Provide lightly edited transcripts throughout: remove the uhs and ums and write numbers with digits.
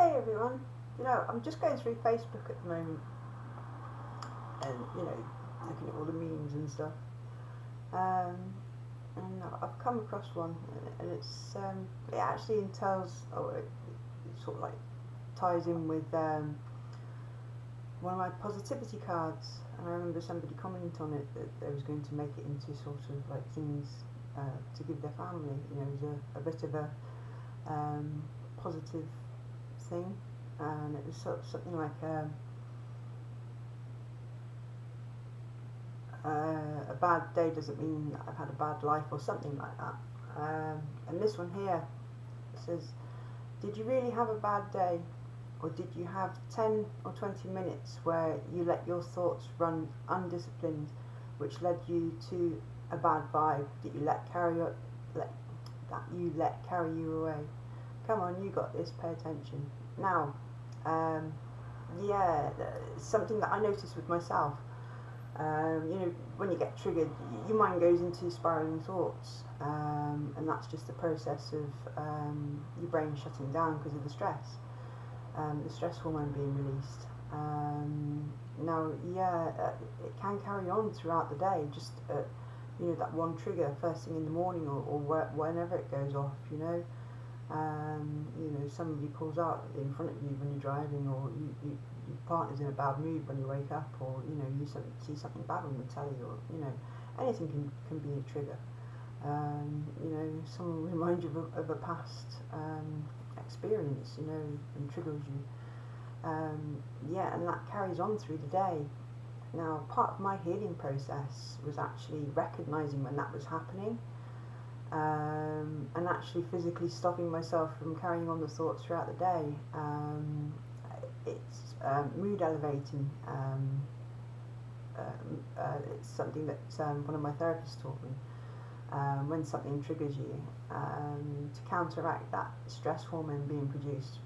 Hey everyone, I'm just going through Facebook at the moment and, looking at all the memes and stuff. Um, and I've come across one and it actually it sort of like ties in with one of my positivity cards. And I remember somebody commented on it that they was going to make it into sort of like things to give their family, as a bit of a positive thing. And it was something like a bad day doesn't mean that I've had a bad life or something like that. And this one here says, did you really have a bad day, or did you have 10 or 20 minutes where you let your thoughts run undisciplined, which led you to a bad vibe that you let carry you away? Come on, you got this, pay attention. Now, um, yeah, it's something that I noticed with myself. When you get triggered, your mind goes into spiraling thoughts, and that's just the process of your brain shutting down because of the stress hormone being released. Now, it can carry on throughout the day, just that one trigger first thing in the morning or whenever it goes off. Somebody pulls out in front of you when you're driving, or your partner's in a bad mood when you wake up, or you see something bad on the telly, or anything can be a trigger. Someone reminds you of a past experience, and triggers you. And that carries on through the day. Now, part of my healing process was actually recognizing when that was happening, and actually physically stopping myself from carrying on the thoughts throughout the day. It's mood elevating. It's something that one of my therapists taught me. When something triggers you, to counteract that stress hormone being produced,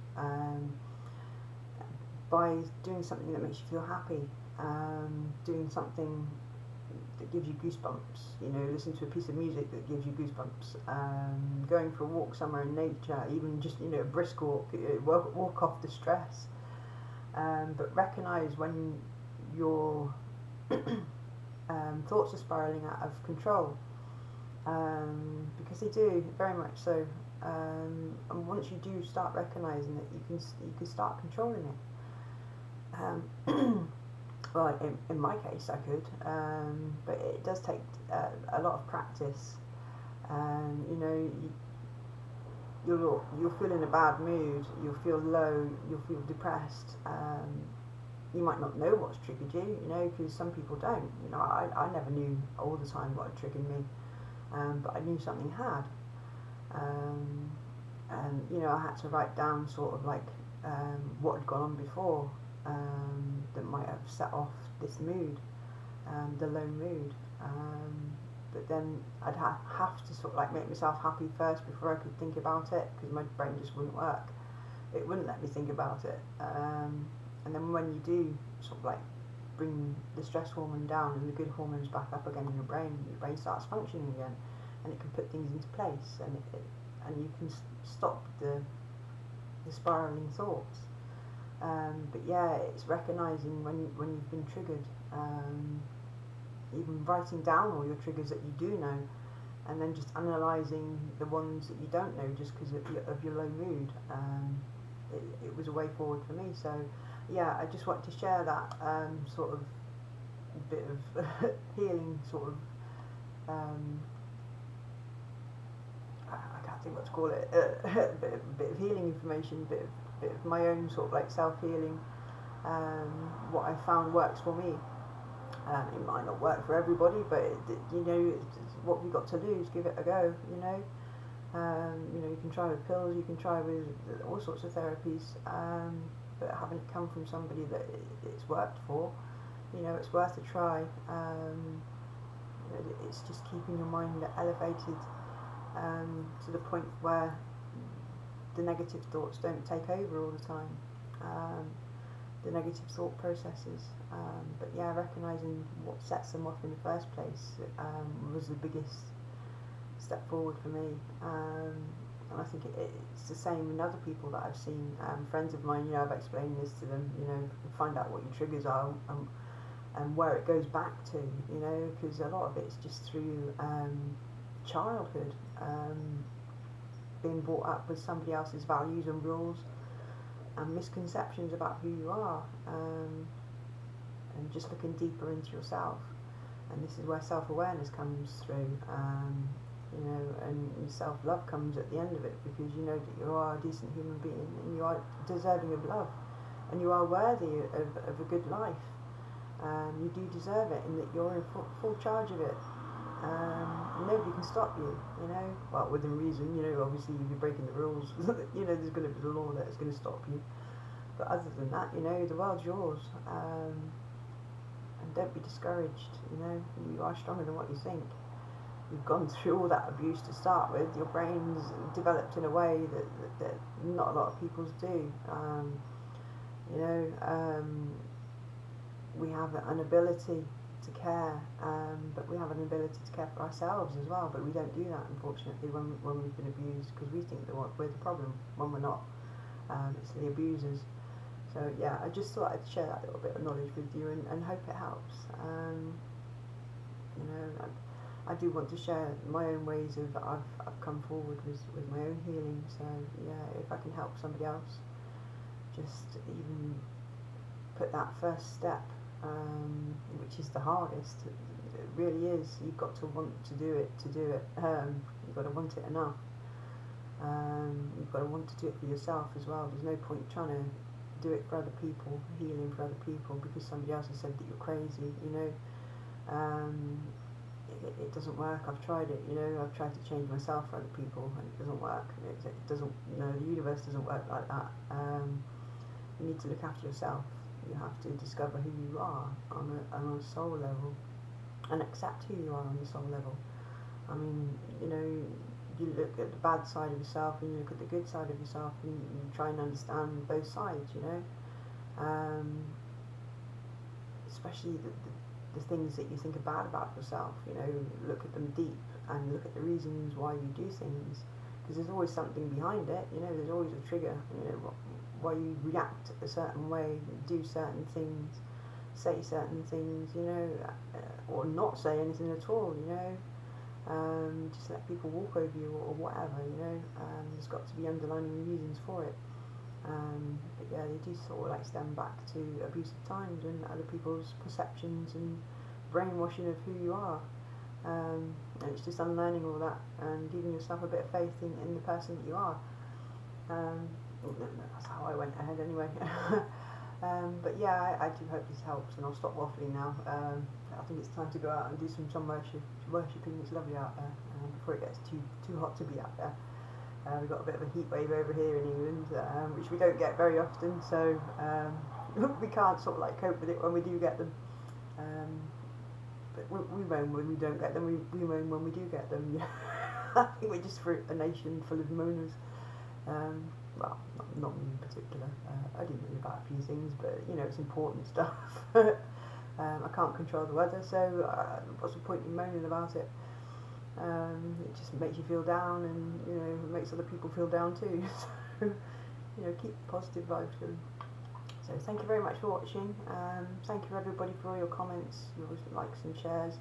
by doing something that makes you feel happy, doing something that gives you goosebumps, listen to a piece of music that gives you goosebumps, going for a walk somewhere in nature, even just, a brisk walk, walk off the stress. But recognise when your thoughts are spiralling out of control, because they do, very much so. And once you do start recognising it, you can start controlling it. Well, in my case, I could, but it does take a lot of practice. You'll feel in a bad mood, you'll feel low, you'll feel depressed. You might not know what's triggered you, because some people don't. I never knew all the time what had triggered me, but I knew something had. And I had to write down sort of like what had gone on before, that might have set off this mood, the low mood. But then I'd have to sort of like make myself happy first before I could think about it, because my brain just wouldn't work. It wouldn't let me think about it. And then when you do sort of like bring the stress hormone down and the good hormones back up again in your brain starts functioning again, and it can put things into place, and you can stop the spiraling thoughts. But yeah, it's recognising when you've been triggered, even writing down all your triggers that you do know, and then just analysing the ones that you don't know just because of your low mood. It was a way forward for me. So yeah, I just wanted to share that sort of bit of healing, sort of I can't think what to call it, a bit of healing information, bit of my own sort of like self-healing, what I found works for me. It might not work for everybody, but it's what we've got to do is give it a go. You can try with pills, you can try with all sorts of therapies, but having it come from somebody that it's worked for, it's worth a try. It's just keeping your mind elevated, to the point where the negative thoughts don't take over all the time, the negative thought processes. But yeah, recognising what sets them off in the first place was the biggest step forward for me. And I think it's the same in other people that I've seen. Friends of mine, I've explained this to them, find out what your triggers are, and where it goes back to, because a lot of it is just through childhood, being brought up with somebody else's values and rules and misconceptions about who you are, and just looking deeper into yourself. And this is where self-awareness comes through, and self-love comes at the end of it, because you know that you are a decent human being and you are deserving of love and you are worthy of a good life. You do deserve it, and that you're in full charge of it. Nobody can stop you, well, within reason, obviously if you're breaking the rules, there's going to be the law that's going to stop you. But other than that, the world's yours. And don't be discouraged, you are stronger than what you think. You've gone through all that abuse to start with. Your brain's developed in a way that not a lot of people's do. We have an ability to care, but we have an ability to care for ourselves as well, but we don't do that, unfortunately, when we've been abused, because we think that we're the problem when we're not. It's the abusers. So yeah, I just thought I'd share that little bit of knowledge with you, and hope it helps. I do want to share my own ways of I've come forward with my own healing. So yeah, if I can help somebody else, just even put that first step, which is the hardest. It really is. You've got to want to do it. You've got to want it enough. You've got to want to do it for yourself as well. There's no point trying to do it for other people, healing for other people, because somebody else has said that you're crazy. It doesn't work. I've tried it. I've tried to change myself for other people, and it doesn't work. It doesn't. The universe doesn't work like that. You need to look after yourself. You have to discover who you are on a soul level, and accept who you are on the soul level. I mean, you look at the bad side of yourself and you look at the good side of yourself, and you try and understand both sides, especially the things that you think are bad about yourself, look at them deep and look at the reasons why you do things, because there's always something behind it, there's always a trigger, why you react a certain way, do certain things, say certain things, or not say anything at all, just let people walk over you or whatever, there's got to be underlying reasons for it. But yeah, they do sort of stem back to abusive times and other people's perceptions and brainwashing of who you are. And it's just unlearning all that and giving yourself a bit of faith in the person that you are. That's how I went ahead anyway. But yeah, I do hope this helps, and I'll stop waffling now. I think it's time to go out and do some worshipping. It's lovely out there before it gets too hot to be out there. We've got a bit of a heat wave over here in England, which we don't get very often, so we can't sort of cope with it when we do get them. But we moan when we don't get them. We moan when we do get them. I think we're just a nation full of moaners. Well, not me in particular. I do moan about a few things, but it's important stuff. I can't control the weather, so what's the point in moaning about it? It just makes you feel down, and it makes other people feel down too. So keep positive vibes going. So thank you very much for watching. Thank you everybody for all your comments, your likes and shares.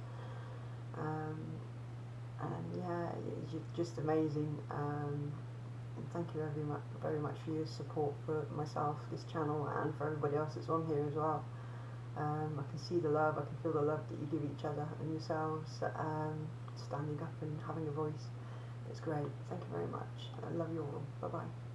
And yeah, it's just amazing. And thank you very much for your support for myself, this channel, and for everybody else that's on here as well. I can see the love, I can feel the love that you give each other and yourselves, standing up and having a voice. It's great. Thank you very much. I love you all. Bye bye.